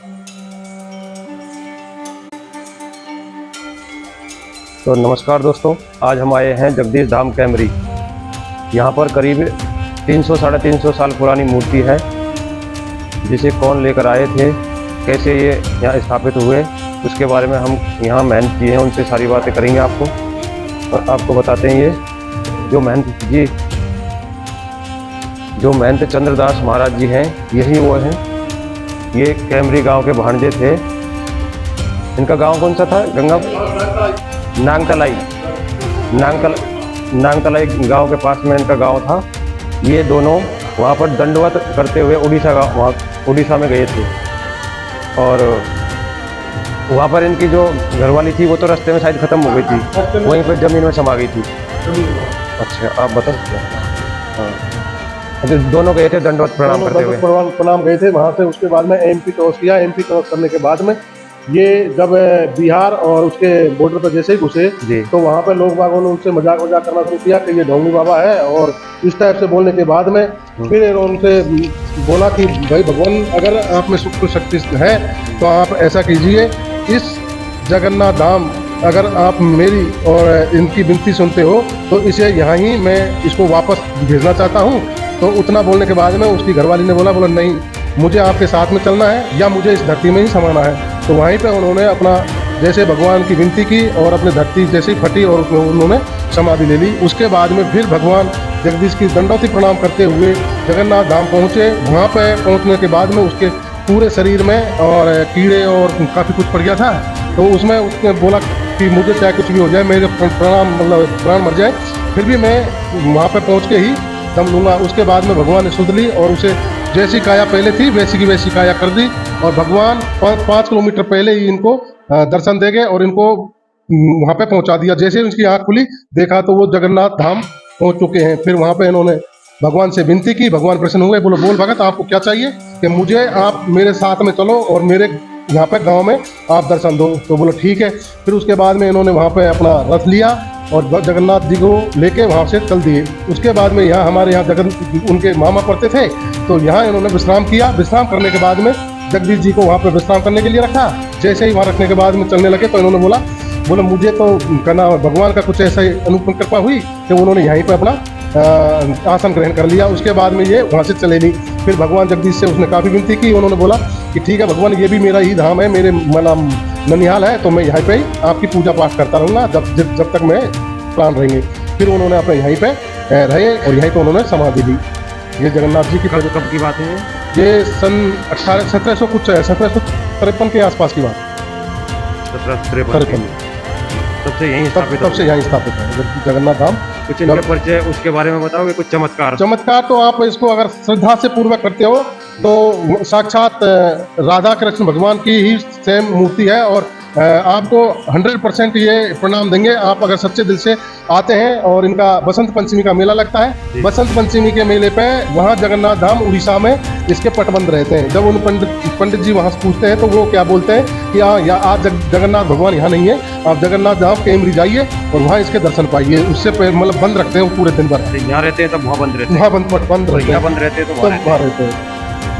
तो नमस्कार दोस्तों, आज हम आए हैं जगदीश धाम कैमरी। यहाँ पर करीब 300 साढ़े 300 साल पुरानी मूर्ति है, जिसे कौन लेकर आए थे, कैसे ये यहाँ स्थापित हुए, उसके बारे में हम यहाँ महंत जी हैं, उनसे सारी बातें करेंगे आपको और आपको बताते हैं। ये जो महंत चंद्रदास महाराज जी हैं, यही वो हैं। ये कैमरी गांव के भांजे थे। इनका गांव कौन सा था? गंगा नांगतलाई गांव के पास में इनका गांव था। ये दोनों वहाँ पर दंडवत करते हुए उड़ीसा में गए थे और वहाँ पर इनकी जो घरवाली थी वो तो रास्ते में शायद ख़त्म हो गई थी, वहीं पर ज़मीन में समा गई थी। अच्छा, आप बता सकते हैं? हाँ, तो दोनों गए थे दंडवत प्रणाम करते हुए। प्रणाम गए थे वहाँ से। उसके बाद में एमपी क्रॉस किया। एमपी क्रॉस करने के बाद में ये जब बिहार और उसके बॉर्डर पर जैसे ही घुसे तो वहाँ पे लोग बागों ने उनसे मजाक करना शुरू किया कि ये ढोंगी बाबा है, और इस टाइप से बोलने के बाद में फिर उनसे बोला कि भाई भगवान, अगर आप में सुख शक्ति है तो आप ऐसा कीजिए, इस जगन्नाथ धाम अगर आप मेरी और इनकी विनती सुनते हो तो इसे यहाँ ही मैं इसको वापस भेजना चाहता हूँ। तो उतना बोलने के बाद में उसकी घरवाली ने बोला नहीं, मुझे आपके साथ में चलना है या मुझे इस धरती में ही समाना है। तो वहीं पे उन्होंने अपना जैसे भगवान की विनती की और अपनी धरती जैसे ही फटी और उसमें उन्होंने समाधि ले ली। उसके बाद में फिर भगवान जगदीश की दंडवती प्रणाम करते हुए जगन्नाथ धाम पहुँचे। वहाँ पे पहुँचने के बाद में उसके पूरे शरीर में और कीड़े और काफ़ी कुछ पड़ गया था। तो उसमें उसने बोला कि मुझे चाहे कुछ भी हो जाए, मेरे प्राण मर जाए, फिर भी मैं वहाँ पर पहुँच के ही दम लूँगा। उसके बाद में भगवान ने सुध ली और उसे जैसी काया पहले थी वैसी की वैसी काया कर दी, और भगवान 5 किलोमीटर पहले ही इनको दर्शन दे गए और इनको वहाँ पे पहुँचा दिया। जैसे ही उनकी आँख खुली, देखा तो वो जगन्नाथ धाम पहुँच चुके हैं। फिर वहाँ पे इन्होंने भगवान से विनती की, भगवान प्रसन्न हुए। बोलो, बोल भगत, आपको क्या चाहिए? कि मुझे आप मेरे साथ में चलो और मेरे यहाँ पे गाँव में आप दर्शन दो। तो बोलो ठीक है। फिर उसके बाद में इन्होंने वहाँ पे अपना रथ लिया और जगन्नाथ जी को लेके वहाँ से चल दिए। उसके बाद में यहाँ हमारे यहाँ उनके मामा पड़ते थे, तो यहाँ इन्होंने विश्राम किया। विश्राम करने के बाद में जगदीश जी को वहाँ पे विश्राम करने के लिए रखा। जैसे ही वहाँ रखने के बाद में चलने लगे तो इन्होंने बोला मुझे तो कहना भगवान का कुछ ऐसा ही अनुपम कृपा हुई कि उन्होंने यहीं पर अपना आसन ग्रहण कर लिया। उसके बाद में ये वहाँ से चले नहीं। फिर भगवान जगदीश से उसने काफ़ी विनती की। उन्होंने बोला कि ठीक है भगवान, ये भी मेरा ही धाम है, मेरे ननिहाल है, तो मैं यहाँ पे ही आपकी पूजा पाठ करता रहूँगा जब तक मैं प्राण रहेंगे। फिर उन्होंने अपने यहीं पे रहे और यहीं पे उन्होंने समाधि दी। ये जगन्नाथ जी की कब की बात है? ये सन 1753 के आसपास की बात। 1753 तब से यहीं स्थापित है जगन्नाथ धाम। कुछ इनका परिचय उसके बारे में बताओगे? कुछ चमत्कार तो आप इसको अगर श्रद्धा से पूर्वक करते हो तो साक्षात राधा कृष्ण भगवान की ही सेम मूर्ति है, और आपको 100% ये प्रणाम देंगे आप अगर सच्चे दिल से आते हैं। और इनका बसंत पंचमी का मेला लगता है। बसंत पंचमी के मेले पे वहाँ जगन्नाथ धाम उड़ीसा में इसके पटबंध रहते हैं। जब उन पंडित जी वहाँ से पूछते हैं तो वो क्या बोलते हैं कि आज जगन्नाथ भगवान यहाँ नहीं है, आप जगन्नाथ धाम कैमरी जाइए और वहाँ इसके दर्शन पाइए। उससे मतलब बंद रखते हैं पूरे दिन भर। यहाँ रहते हैं तब वहाँ बंद रहते हैं, वहाँ बंद रहते हैं तो वहाँ रहते हैं।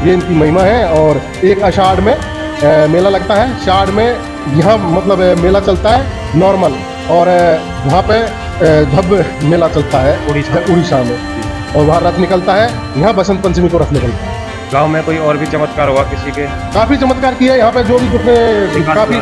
ये इनकी महिमा है। और एक आषाढ़ में मेला लगता है। आषाढ़ में यहाँ मतलब मेला चलता है नॉर्मल, और वहाँ पे भव्य मेला चलता है उड़ीसा में, और वहाँ रथ निकलता है। यहाँ बसंत पंचमी को रथ निकलता है। गांव में कोई और भी चमत्कार हुआ किसी के? काफ़ी चमत्कार किया यहाँ पे। जो भी कुछ काफ़ी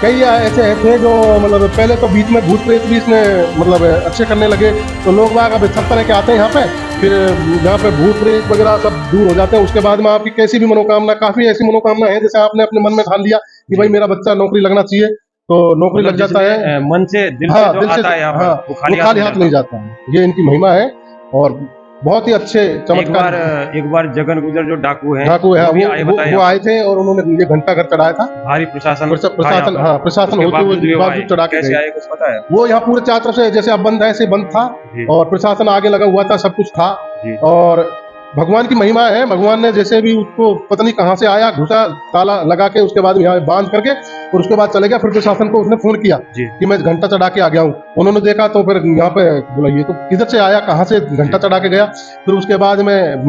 कई ऐसे थे जो मतलब पहले तो बीच में भूत प्रेत भी इसने मतलब अच्छे करने लगे, तो लोग बाग अब सब तरह के आते हैं यहाँ पे। फिर यहाँ पे भूत प्रेत वगैरह सब दूर हो जाते हैं। उसके बाद में आपकी कैसी भी मनोकामना, काफ़ी ऐसी मनोकामना है जैसे आपने अपने मन में ठान लिया कि भाई मेरा बच्चा नौकरी लगना चाहिए, तो नौकरी लग जाता है। मन से, दिल से जो आता है, वो खाली हाथ नहीं जाता है। ये इनकी महिमा है। और बहुत ही अच्छे चमत्कार। एक बार जगन गुजर जो डाकू है वो आए थे और उन्होंने ये घंटा घर चढ़ाया था। भारी प्रशासन प्रशासन होते हुए बावजूद चढ़ा के कैसे आए कुछ पता है? वो यहाँ पूरे चारों तरफ से जैसे अब बंद है ऐसे बंद था, और प्रशासन आगे लगा हुआ था, सब कुछ था। और भगवान की महिमा है। भगवान ने जैसे भी उसको पता नहीं कहाँ से आया, घुसा, ताला लगा के उसके बाद यहाँ बांध करके और उसके बाद चले गया। फिर प्रशासन को उसने फोन किया कि मैं घंटा चढ़ा के आ गया हूँ। उन्होंने देखा तो फिर यहाँ पे बोला ये तो किधर से आया, कहाँ से घंटा चढ़ा के गया। फिर उसके बाद में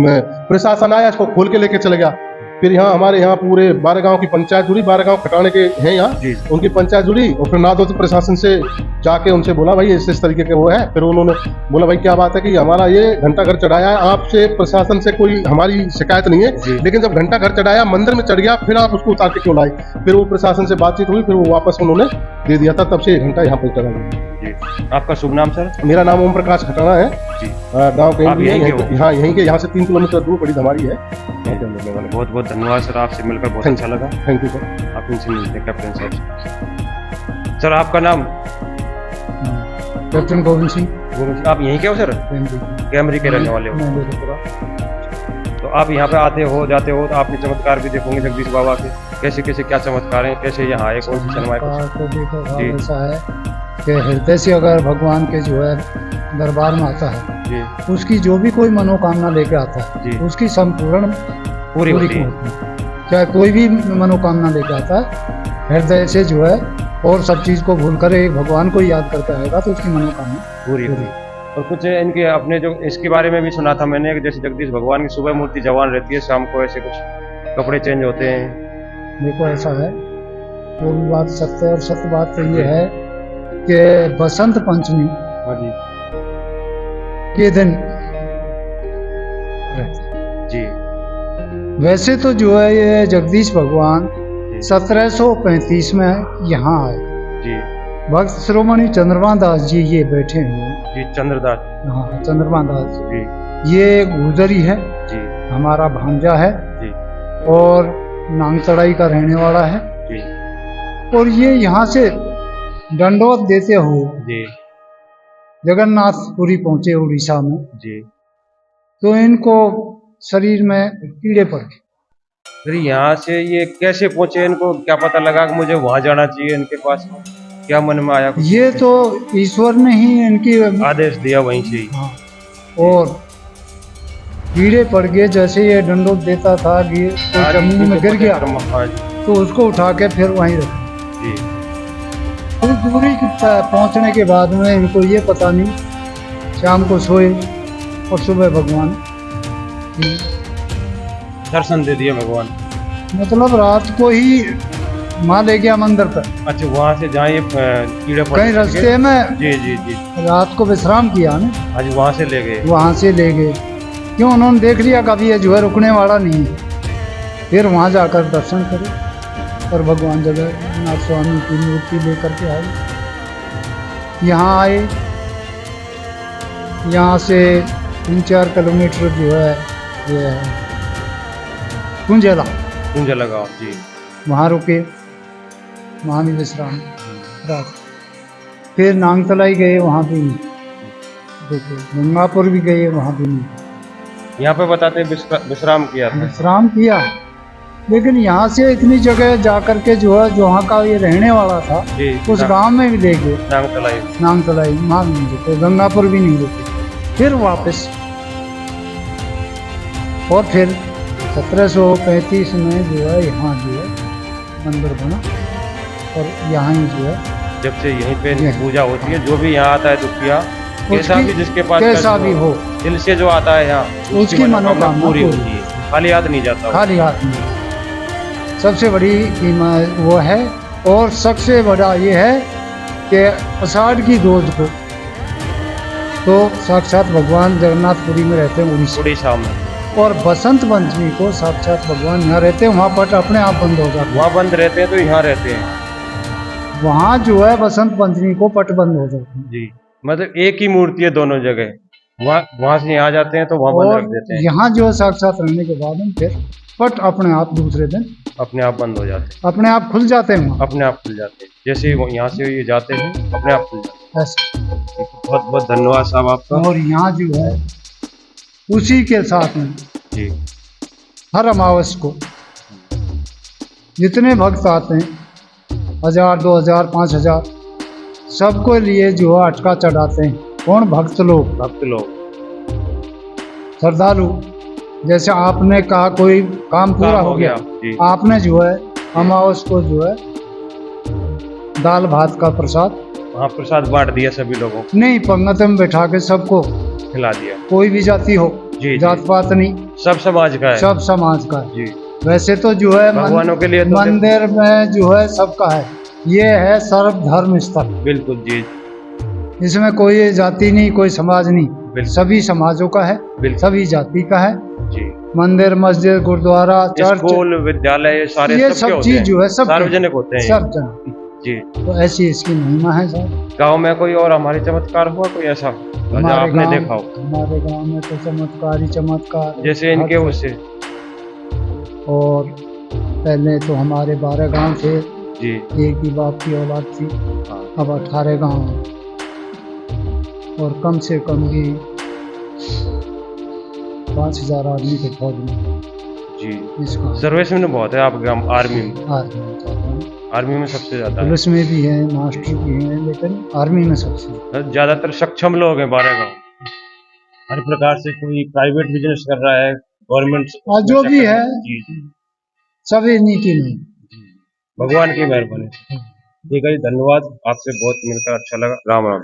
प्रशासन आया, इसको खोल के लेके चले गया। फिर यहाँ हमारे यहाँ पूरे 12 गांव की पंचायत जुड़ी, 12 गांव खटाने के हैं यहाँ, जी। उनकी पंचायत जुड़ी। और फिर नादौत प्रशासन से जाके उनसे बोला भाई इस तरीके के वो है। फिर उन्होंने बोला भाई क्या बात है कि हमारा ये घंटा घर चढ़ाया है, आपसे प्रशासन से कोई हमारी शिकायत नहीं है, लेकिन जब घंटा घर चढ़ाया मंदिर में चढ़ गया, फिर आप उसको उतार के क्यों लाए? फिर वो प्रशासन से बातचीत हुई, फिर वो वापस उन्होंने दे दिया था, तब से ये घंटा यहाँ पर चढ़ा गया। जी। आपका शुभ नाम सर? मेरा नाम ओम प्रकाश खटाना है जी। गाँव के आप यहीं के हो? हाँ यहीं के, यहाँ से 3 किलोमीटर दूर बड़ी धमारी है। बहुत बहुत धन्यवाद सर, आपसे मिलकर बहुत अच्छा लगा। Thank you sir. आप इनसे मिलते हैं कैप्टन साहब से। सर आपका नाम? कैप्टन गोविंद सिंह। आप यहीं के हो सर? कैमरी के रहने वाले हो? तो आप यहाँ पे आते हो जाते हो तो आपने चमत्कार भी देखोगे जगदीश बाबा के, कैसे कैसे क्या चमत्कार हैं, कैसे यहाँ आए, कौन सी शर्मा तो देखो भाव ऐसा है कि हृदय से अगर भगवान के जो है दरबार में आता है जी, उसकी जो भी कोई मनोकामना लेके आता है जी। उसकी संपूर्ण पूरी होती है। चाहे कोई भी मनोकामना लेके आता है हृदय से जो है, और सब चीज को भूल कर एक भगवान को याद करके आएगा तो उसकी मनोकामना पूरी होती है। और कुछ इनके अपने जो इसके बारे में भी सुना था मैंने कि जैसे जगदीश भगवान की सुबह मूर्ति जवान रहती है, शाम को ऐसे कुछ कपड़े चेंज होते हैं। देखो ऐसा है, वो भी बात सत्य है। और सत्य बात तो ये है कि बसंत पंचमी हाँ जी के दिन जी। वैसे तो जो है ये जगदीश भगवान 1735 में यहाँ आए। जी भक्त श्रोमणी चंद्रमा दास जी ये बैठे हुए हैं। जी चंद्रदास हाँ चंद्रमा दास जी ये गुजरी है, जी हमारा भांजा है जी और नांगतड़ाई का रहने वाला है। जी और ये यहाँ से दंडवत देते हुए जी जगन्नाथपुरी पहुंचे उड़ीसा में। जी। तो इनको शरीर में कीड़े पड़ गए। फिर यहाँ से ये कैसे पहुंचे, इनको क्या पता लगा कि मुझे वहां जाना चाहिए, इनके पास क्या मन में आया? ये तो ईश्वर ने ही इनकी आदेश दिया वहीं से ही। हाँ, और कीड़े पड़ गए। जैसे ये डंडोत देता था कि तो जमीन में गिर गया हाँ जी तो उसको उठा के फिर वहीं रखा। जी कुछ दूरी पहुंचने के बाद में इनको ये पता नहीं, शाम को सोए और सुबह भगवान की दर्शन दे दिया भगवान। मतलब रात को ही माँ ले गया मंदिर पर। अच्छा वहां से जहाँ ये कीड़े पड़े कहीं रास्ते में जी जी जी रात को विश्राम किया ना, आज वहां से ले गए। वहाँ से ले गए। क्यों? उन्होंने देख लिया कभी ये जो है रुकने वाला नहीं है। फिर वहाँ जाकर दर्शन करे और भगवान जगन्नाथ स्वामी की मूर्ति लेकर के आए। यहाँ आए, यहाँ से 3-4 किलोमीटर जो है ये कुंजला गाँव जी, वहाँ रुके, वहाँ भी विश्राम रात। फिर नांगतलाई गए, वहाँ भी नहीं रुके। गंगापुर भी गए, वहाँ भी नहीं। यहाँ पे बताते हैं विश्राम किया था। विश्राम किया, लेकिन यहाँ से इतनी जगह जाकर के जो है जहाँ का ये रहने वाला था जी, उस गांव में भी ले गए। नांगतलाई वहाँ भी नहीं रुके, गंगापुर भी नहीं रुके। फिर वापस, और फिर 1735 में जो है यहाँ जो है मंदिर बना और यहाँ ही जो है जब से यहीं पे पूजा होती है। जो भी यहाँ आता है दुखिया, कैसा भी जिसके पास कैसा भी हो, दिल से जो आता है यहाँ उसकी मनोकामना पूरी होती है। खाली हाथ नहीं जाता, खाली हाथ नहीं। सबसे बड़ी कीमत वो है। और सबसे बड़ा ये है कि आषाढ़ की रोज को तो साक्षात भगवान जगन्नाथपुरी में रहते हैं उड़ीसा में, और बसंत पंचमी को साक्षात भगवान यहाँ रहते हैं। वहाँ पट अपने आप बंद हो जाते हैं। वहाँ बंद रहते हैं तो यहाँ रहते हैं। वहाँ जो है बसंत पंचमी को पट बंद हो जाते हैं जी, मतलब एक ही मूर्ति है दोनों जगह। वहाँ से यहाँ जाते हैं तो वहाँ बंद रख देते हैं। यहाँ जो है साक्षात रहने के बाद हम फिर पट अपने आप दूसरे दिन अपने आप बंद हो जाते हैं, अपने आप खुल जाते हैं। अपने आप खुल जाते हैं। जैसे यहाँ से ये जाते हैं अपने आप खुल जाते ऐसे। हैं। बहुत बहुत धन्यवाद साहब आपका। और यहाँ जो है उसी के साथ में जी हर अमावस को जितने भक्त आते हैं 1000, 2000, 5000 सबको लिए जो है अटका चढ़ाते हैं। कौन? भक्त लोग श्रद्धालु। जैसे आपने कहा कोई काम पूरा हो गया, आपने जो है अमावस को जो है दाल भात का प्रसाद, वहाँ प्रसाद बांट दिया सभी लोगों को। नहीं, पंगत में बैठा के सबको खिला दिया। कोई भी जाति हो, जी, जात पात नहीं, सब समाज का है। सब समाज का है। जी वैसे तो जो है भगवानों के लिए तो मंदिर में जो है सबका है, ये है सर्वधर्म स्थल। बिल्कुल जी। इसमें कोई जाति नहीं, कोई समाज नहीं, बिल्कुल। सभी समाजों का है, बिल्कुल। सभी जाति का है। जी। मंदिर, मस्जिद, गुरुद्वारा, चर्च, स्कूल, विद्यालय, ये सारे ये सबके सब होते चीज हैं, जो है सब सार्वजनिक होते हैं। सार्वजनिक। जी। तो ऐसी इसकी महिमा है साहब। गांव में कोई और हमारे चमत्कार हुआ कोई ऐसा जो आपने देखा हो? हमारे गांव में तो चमत्कार ही चमत्कार। जैसे इनके हर उससे। और पहले तो हमारे 12 गांव थे, जी। एक ही बाप की औलाद थी, हाँ। अब 18 गांव हैं। और कम से कम भी 5000 आदमी के फौज में। जी। इसका सर्विस में बहुत है आपके गांव, आर्मी में? आर्मी में सबसे ज्यादा है। पुलिस में भी है, मास्टर भी हैं, लेकिन आर्मी में सबसे ज्यादातर सक्षम लोग हैं 12 गांव। हर प्रकार से कोई प्राइवेट बिजनेस कर रहा है, गवर्नमेंट जो भी है जी। सभी नीति में। भगवान की मेहरबानी। ठीक है जी, धन्यवाद। आपसे बहुत मिलकर अच्छा लगा। राम राम।